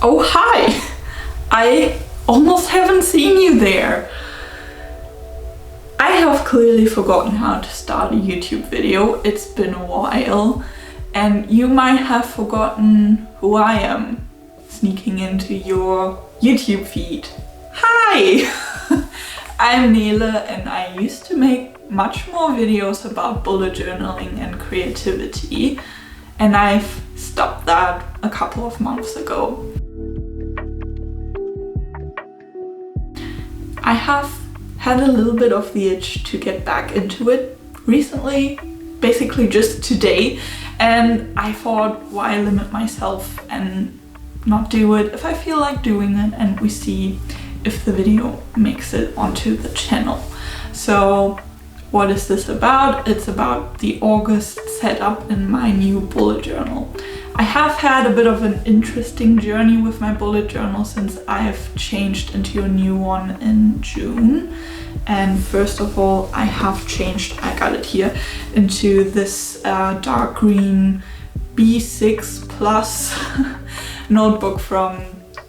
Oh, hi! I almost haven't seen you there. I have clearly forgotten how to start a YouTube video. It's been a while, and you might have forgotten who I am sneaking into your YouTube feed. Hi! I'm Nele, and I used to make much more videos about bullet journaling and creativity, and I've stopped that a couple of months ago. I have had a little bit of the itch to get back into it recently, basically just today, and I thought, why limit myself and not do it if I feel like doing it, and we see if the video makes it onto the channel. So what is this about? It's about the August setup in my new bullet journal. I have had a bit of an interesting journey with my bullet journal since I've changed into a new one in June. And first of all, I have changed, I got it here, into this dark green B6 Plus notebook from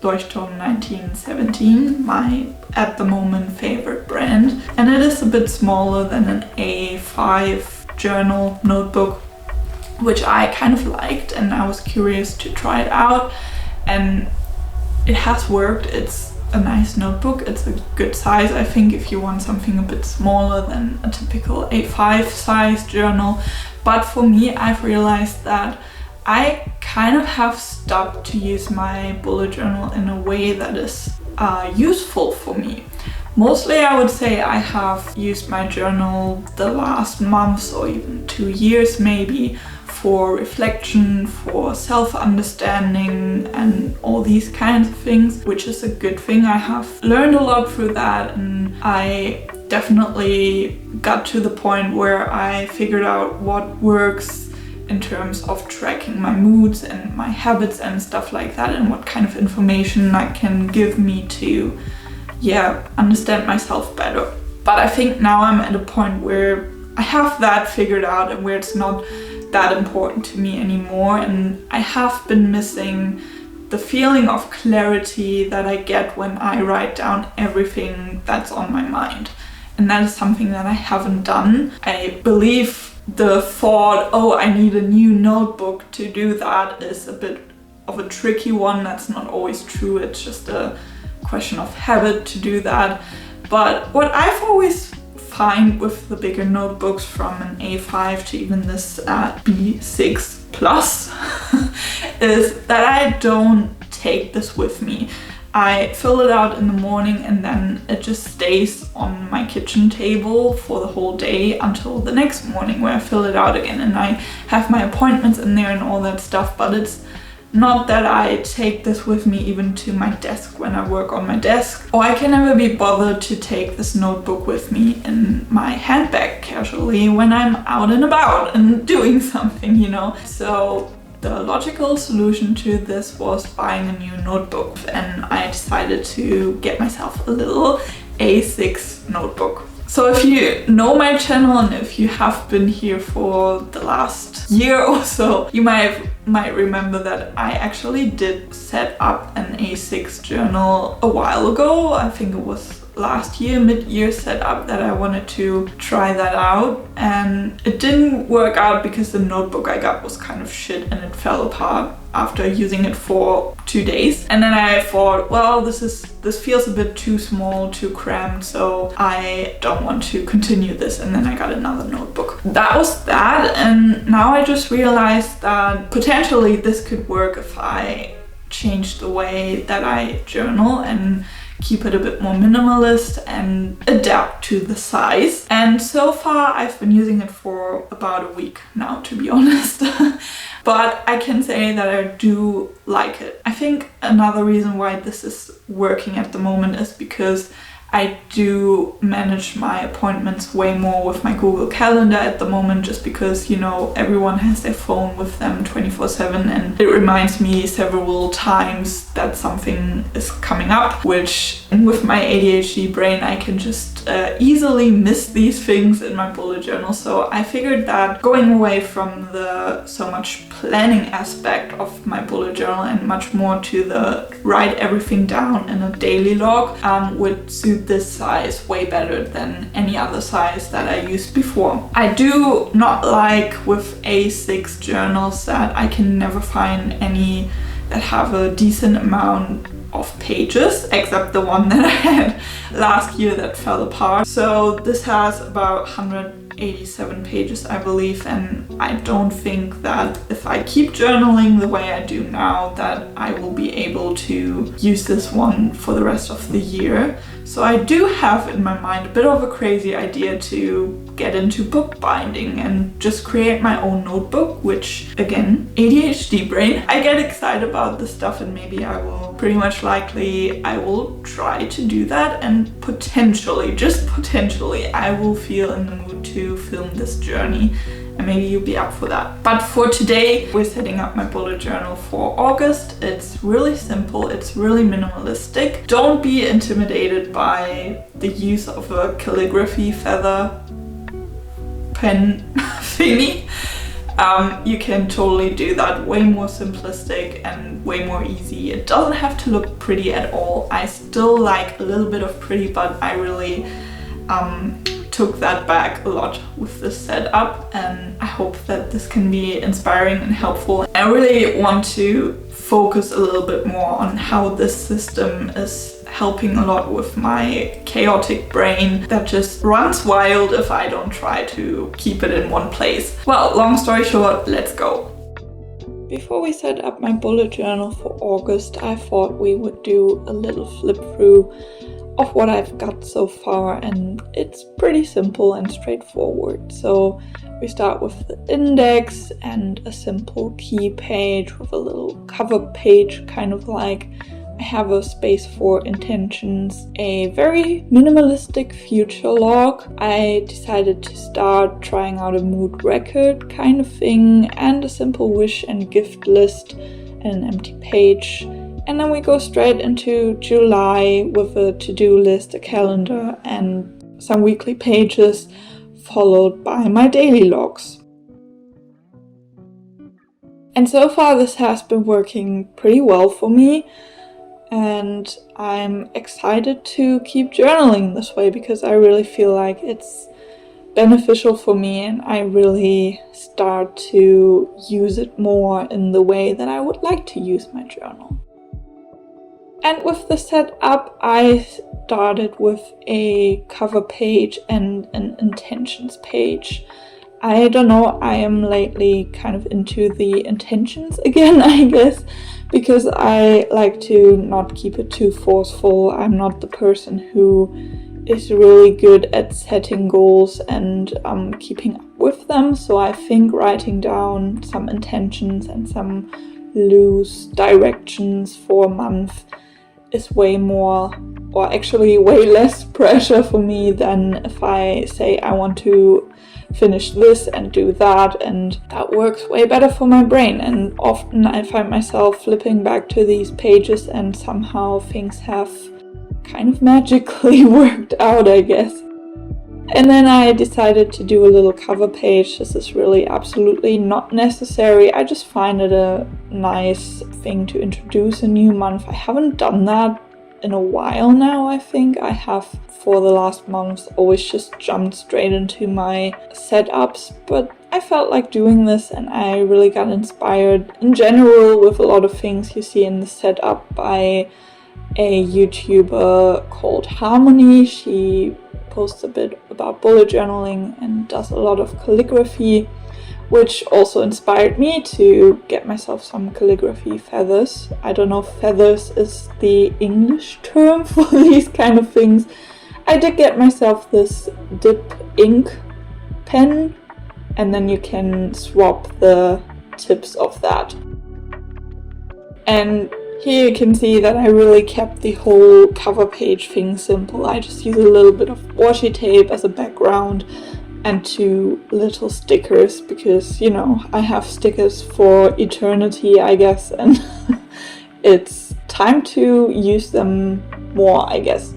Leuchtturm 1917, my at the moment favorite brand. And it is a bit smaller than an A5 journal notebook, which I kind of liked, and I was curious to try it out, and it has worked. It's a nice notebook, it's a good size, I think, if you want something a bit smaller than a typical A5 size journal. But for me, I've realized that I kind of have stopped to use my bullet journal in a way that is useful for me. Mostly I would say I have used my journal the last months or even 2 years maybe for reflection, for self-understanding and all these kinds of things, which is a good thing. I have learned a lot through that, and I definitely got to the point where I figured out what works in terms of tracking my moods and my habits and stuff like that, and what kind of information that can give me to understand myself better. But I think now I'm at a point where I have that figured out and where it's not that important to me anymore, and I have been missing the feeling of clarity that I get when I write down everything that's on my mind. And that is something that I haven't done. I believe the thought, oh, I need a new notebook to do that, is a bit of a tricky one. That's not always true. It's just a question of habit to do that. But what I've always find with the bigger notebooks, from an A5 to even this B6 Plus, is that I don't take this with me. I fill it out in the morning, and then it just stays on my kitchen table for the whole day until the next morning, where I fill it out again, and I have my appointments in there and all that stuff. But it's not that I take this with me even to my desk when I work on my desk, or I can never be bothered to take this notebook with me in my handbag casually when I'm out and about and doing something, you know. So the logical solution to this was buying a new notebook, and I decided to get myself a little A6 notebook. So if you know my channel, and if you have been here for the last year or so, you might remember that I actually did set up an A6 journal a while ago. I think it was last year, mid-year setup, that I wanted to try that out, and it didn't work out because the notebook I got was kind of shit and it fell apart after using it for 2 days. And then I thought, well, this feels a bit too small, too cramped, so I don't want to continue this, and then I got another notebook. That was that, and now I just realized that potentially this could work if I change the way that I journal and keep it a bit more minimalist and adapt to the size. And so far I've been using it for about a week now, to be honest. But I can say that I do like it. I think another reason why this is working at the moment is because I do manage my appointments way more with my Google Calendar at the moment, just because, you know, everyone has their phone with them 24/7, and it reminds me several times that something is coming up, which with my ADHD brain I can just easily miss these things in my bullet journal. So I figured that going away from the so much planning aspect of my bullet journal and much more to the write everything down in a daily log would suit this size way better than any other size that I used before. I do not like with A6 journals that I can never find any that have a decent amount of pages, except the one that I had last year that fell apart. So this has about 187 pages, I believe, and I don't think that if I keep journaling the way I do now that I will be able to use this one for the rest of the year. So I do have in my mind a bit of a crazy idea to get into bookbinding and just create my own notebook, which again, ADHD brain, I get excited about this stuff, and maybe I will I will try to do that, and potentially, just potentially, I will feel in the mood to film this journey, and maybe you'll be up for that. But for today, we're setting up my bullet journal for August. It's really simple, it's really minimalistic. Don't be intimidated by the use of a calligraphy feather pen thingy. You can totally do that way more simplistic and way more easy. It doesn't have to look pretty at all. I still like a little bit of pretty, but I really took that back a lot with this setup, and I hope that this can be inspiring and helpful. I really want to focus a little bit more on how this system is helping a lot with my chaotic brain that just runs wild if I don't try to keep it in one place. Well, long story short, let's go. Before we set up my bullet journal for August, I thought we would do a little flip through of what I've got so far, and it's pretty simple and straightforward. So we start with the index and a simple key page with a little cover page, kind of like. I have a space for intentions, a very minimalistic future log. I decided to start trying out a mood record kind of thing, and a simple wish and gift list and an empty page. And then we go straight into July with a to-do list, a calendar, and some weekly pages, followed by my daily logs. And so far this has been working pretty well for me, and I'm excited to keep journaling this way because I really feel like it's beneficial for me, and I really start to use it more in the way that I would like to use my journal. And with the setup, I started with a cover page and an intentions page. I don't know, I am lately kind of into the intentions again, I guess, because I like to not keep it too forceful. I'm not the person who is really good at setting goals and keeping up with them, so I think writing down some intentions and some loose directions for a month is way more, or actually way less pressure for me than if I say I want to finish this and do that, and that works way better for my brain. And often I find myself flipping back to these pages and somehow things have kind of magically worked out, I guess. And then I decided to do a little cover page. This is really absolutely not necessary. I just find it a nice thing to introduce a new month. I haven't done that in a while now. I think I have for the last month always just jumped straight into my setups, but I felt like doing this, and I really got inspired in general with a lot of things you see in the setup by a YouTuber called Harmony. She posts a bit about bullet journaling and does a lot of calligraphy, which also inspired me to get myself some calligraphy feathers. I don't know if feathers is the English term for these kind of things. I did get myself this dip ink pen, and then you can swap the tips of that. And Here you can see that I really kept the whole cover page thing simple. I just use a little bit of washi tape as a background and 2 little stickers because, you know, I have stickers for eternity, I guess, and it's time to use them more, I guess.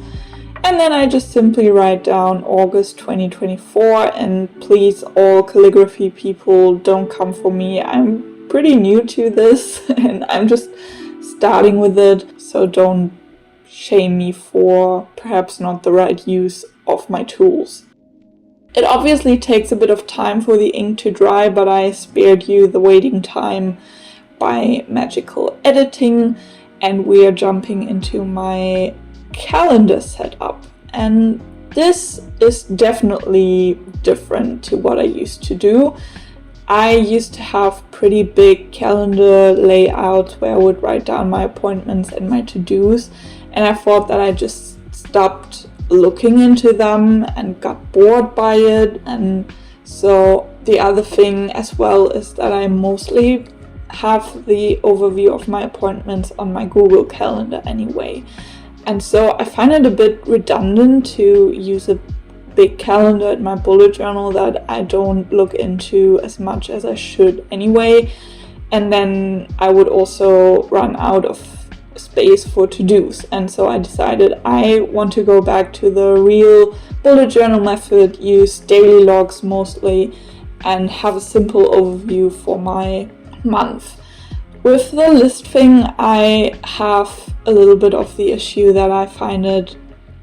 And then I just simply write down August 2024, and please, all calligraphy people, don't come for me. I'm pretty new to this and I'm just starting with it, so don't shame me for perhaps not the right use of my tools. It obviously takes a bit of time for the ink to dry, but I spared you the waiting time by magical editing, and we are jumping into my calendar setup. And this is definitely different to what I used to do. I used to have pretty big calendar layouts where I would write down my appointments and my to-dos, and I thought that I just stopped looking into them and got bored by it. And so the other thing as well is that I mostly have the overview of my appointments on my Google Calendar anyway. And so I find it a bit redundant to use a big calendar in my bullet journal that I don't look into as much as I should anyway. And then I would also run out of space for to-dos. And so I decided I want to go back to the real bullet journal method, use daily logs mostly, and have a simple overview for my month. With the list thing, I have a little bit of the issue that I find it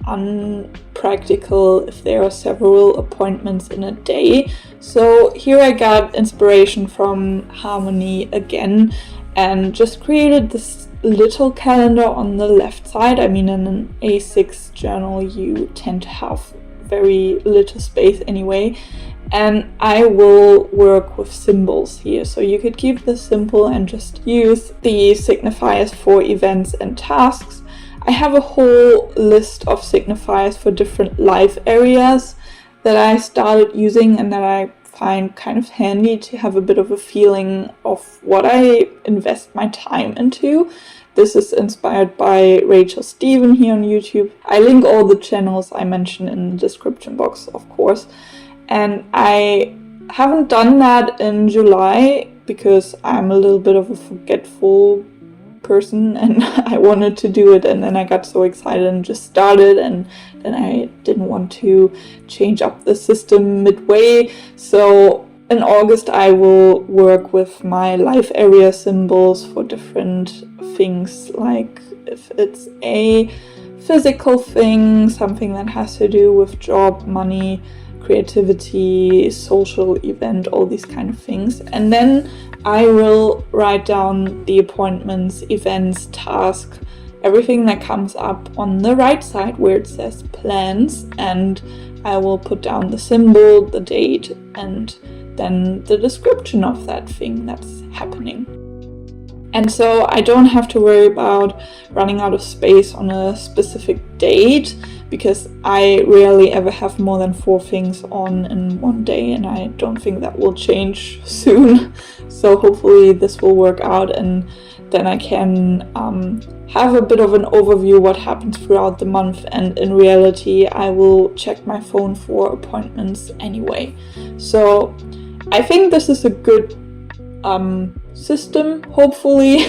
unpractical if there are several appointments in a day. So here I got inspiration from Harmony again and just created this little calendar on the left side. I mean, in an A6 journal you tend to have very little space anyway, and I will work with symbols here. So you could keep this simple and just use the signifiers for events and tasks. I have a whole list of signifiers for different life areas that I started using and that I find kind of handy to have a bit of a feeling of what I invest my time into. This is inspired by Rachael Steven here on YouTube. I link all the channels I mentioned in the description box, of course. And I haven't done that in July because I'm a little bit of a forgetful person and I wanted to do it, and then I got so excited and just started, and then I didn't want to change up the system midway. So in August I will work with my life area symbols for different things, like if it's a physical thing, something that has to do with job, money, creativity, social event, all these kind of things. And then I will write down the appointments, events, tasks, everything that comes up on the right side where it says plans, and I will put down the symbol, the date, and then the description of that thing that's happening. And so I don't have to worry about running out of space on a specific date, because I rarely ever have more than 4 things on in one day, and I don't think that will change soon. So hopefully this will work out, and then I can have a bit of an overview what happens throughout the month. And in reality I will check my phone for appointments anyway. So I think this is a good system, hopefully.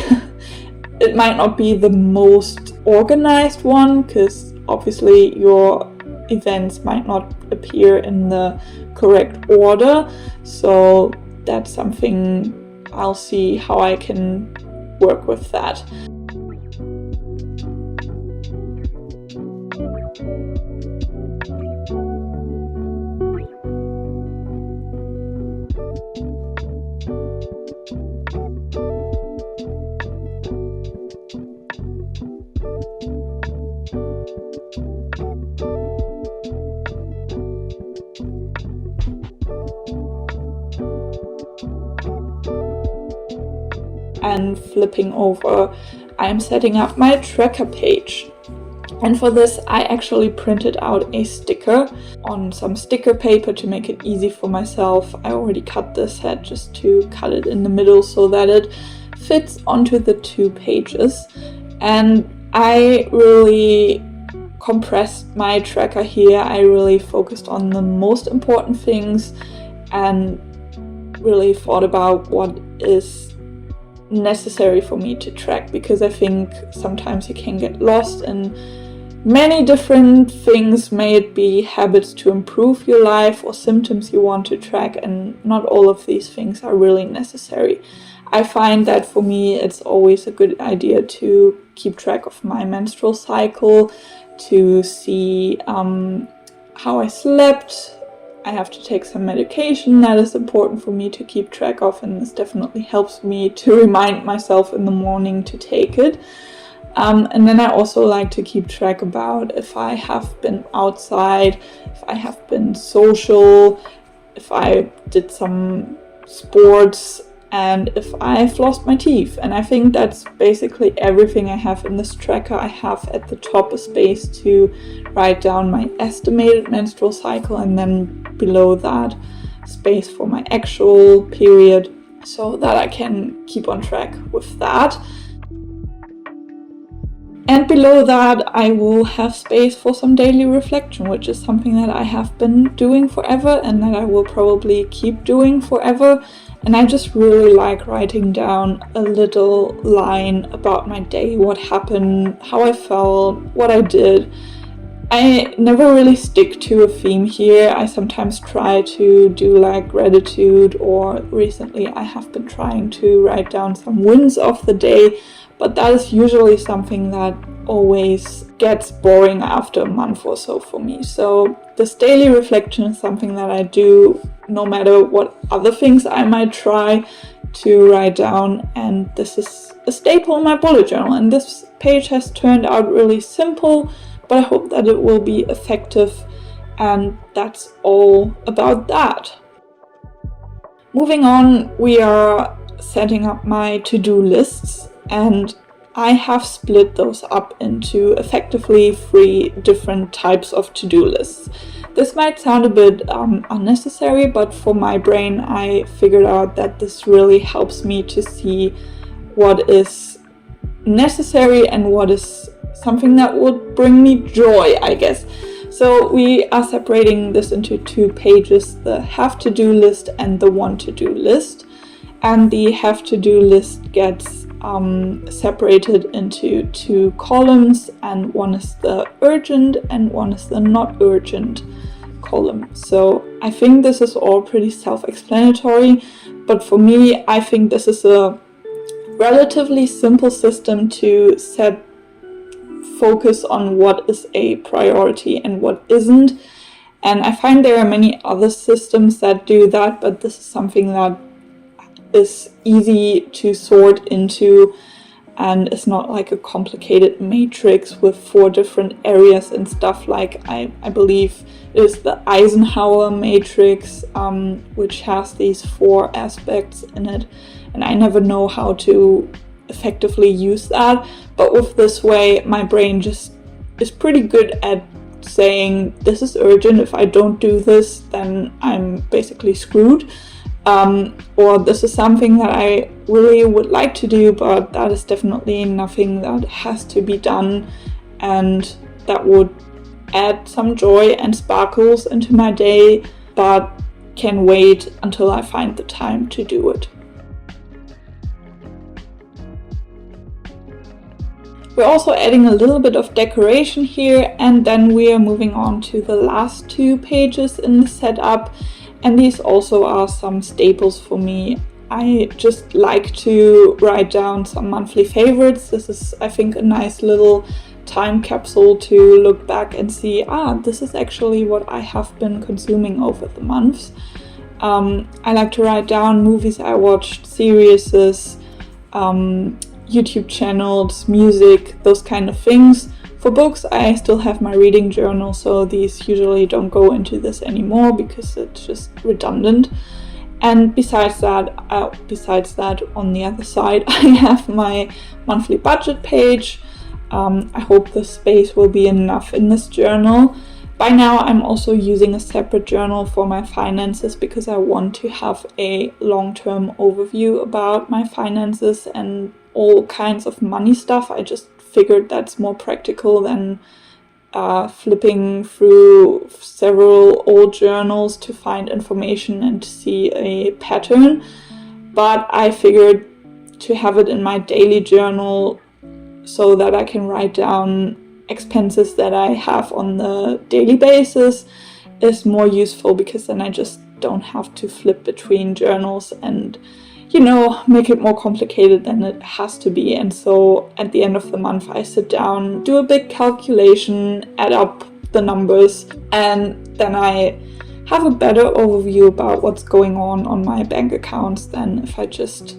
It might not be the most organized one, because obviously your events might not appear in the correct order, so that's something I'll see how I can work with that. And flipping over, I'm setting up my tracker page. And for this I actually printed out a sticker on some sticker paper to make it easy for myself. I already cut this head just to cut it in the middle so that it fits onto the 2 pages. And I really compressed my tracker here. I really focused on the most important things and really thought about what is necessary for me to track, because I think sometimes you can get lost in many different things, may it be habits to improve your life or symptoms you want to track, and not all of these things are really necessary. I find that for me it's always a good idea to keep track of my menstrual cycle, to see how I slept. I have to take some medication that is important for me to keep track of, and this definitely helps me to remind myself in the morning to take it. And then I also like to keep track about if I have been outside, if I have been social, if I did some sports, and if I've lost my teeth. And I think that's basically everything I have in this tracker. I have at the top a space to write down my estimated menstrual cycle, and then below that space for my actual period, so that I can keep on track with that. And below that I will have space for some daily reflection, which is something that I have been doing forever and that I will probably keep doing forever. And I just really like writing down a little line about my day, what happened, how I felt, what I did. I never really stick to a theme here. I sometimes try to do like gratitude, or recently I have been trying to write down some wins of the day, but that is usually something that always gets boring after a month or so for me. So this daily reflection is something that I do no matter what other things I might try to write down, and this is a staple in my bullet journal. And this page has turned out really simple, but I hope that it will be effective, and that's all about that. Moving on, we are setting up my to-do lists, and I have split those up into effectively 3 different types of to-do lists. This might sound a bit unnecessary, but for my brain I figured out that this really helps me to see what is necessary and what is something that would bring me joy, I guess. So we are separating this into 2 pages, the have to do list and the want to do list. And the have to do list gets separated into 2 columns, and one is the urgent and one is the not urgent column. So I think this is all pretty self-explanatory, but for me I think this is a relatively simple system to set focus on what is a priority and what isn't. And I find there are many other systems that do that, but this is something that is easy to sort into, and it's not like a complicated matrix with 4 different areas and stuff like I believe is the Eisenhower matrix, which has these 4 aspects in it, and I never know how to effectively use that. But with this way my brain just is pretty good at saying this is urgent, if I don't do this then I'm basically screwed. Or this is something that I really would like to do, but that is definitely nothing that has to be done, and that would add some joy and sparkles into my day, but can wait until I find the time to do it. We're also adding a little bit of decoration here, and then we are moving on to the last 2 pages in the setup. And these also are some staples for me. I just like to write down some monthly favorites. This is, I think, a nice little time capsule to look back and see, this is actually what I have been consuming over the months. I like to write down movies I watched, series, YouTube channels, music, those kind of things. For books, I still have my reading journal, so these usually don't go into this anymore because it's just redundant. And besides that, on the other side, I have my monthly budget page. I hope the space will be enough in this journal. By now, I'm also using a separate journal for my finances because I want to have a long-term overview about my finances and all kinds of money stuff. I just figured that's more practical than flipping through several old journals to find information and to see a pattern. But I figured to have it in my daily journal so that I can write down expenses that I have on the daily basis is more useful, because then I just don't have to flip between journals and, you know, make it more complicated than it has to be. And so at the end of the month, I sit down, do a big calculation, add up the numbers, and then I have a better overview about what's going on my bank accounts than if I just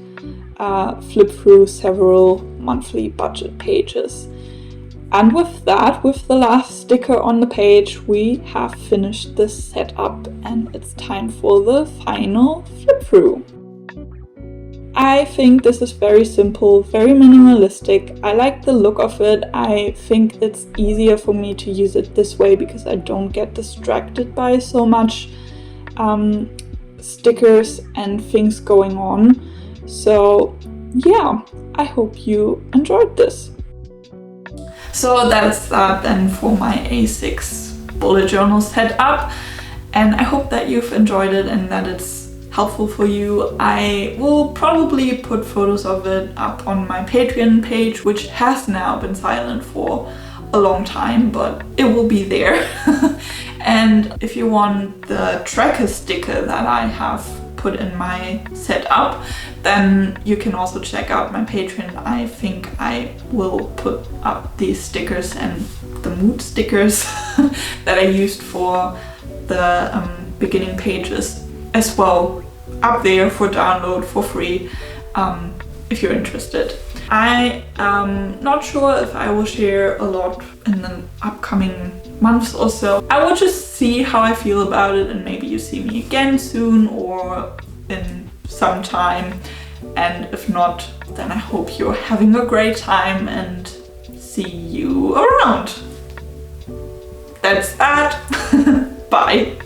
flip through several monthly budget pages. And with that, with the last sticker on the page, we have finished this setup, and it's time for the final flip through. I think this is very simple, very minimalistic. I like the look of it. I think it's easier for me to use it this way because I don't get distracted by so much stickers and things going on. So yeah, I hope you enjoyed this. So that's that then for my A6 bullet journal setup, and I hope that you've enjoyed it and that it's helpful for you. I will probably put photos of it up on my Patreon page, which has now been silent for a long time, but it will be there. And if you want the tracker sticker that I have put in my setup, then you can also check out my Patreon. I think I will put up these stickers and the mood stickers that I used for the beginning pages as well up there for download for free, if you're interested. I am not sure if I will share a lot in the upcoming months or so. I will just see how I feel about it, and maybe you see me again soon or in some time. And if not, then I hope you're having a great time and see you around. That's that. Bye.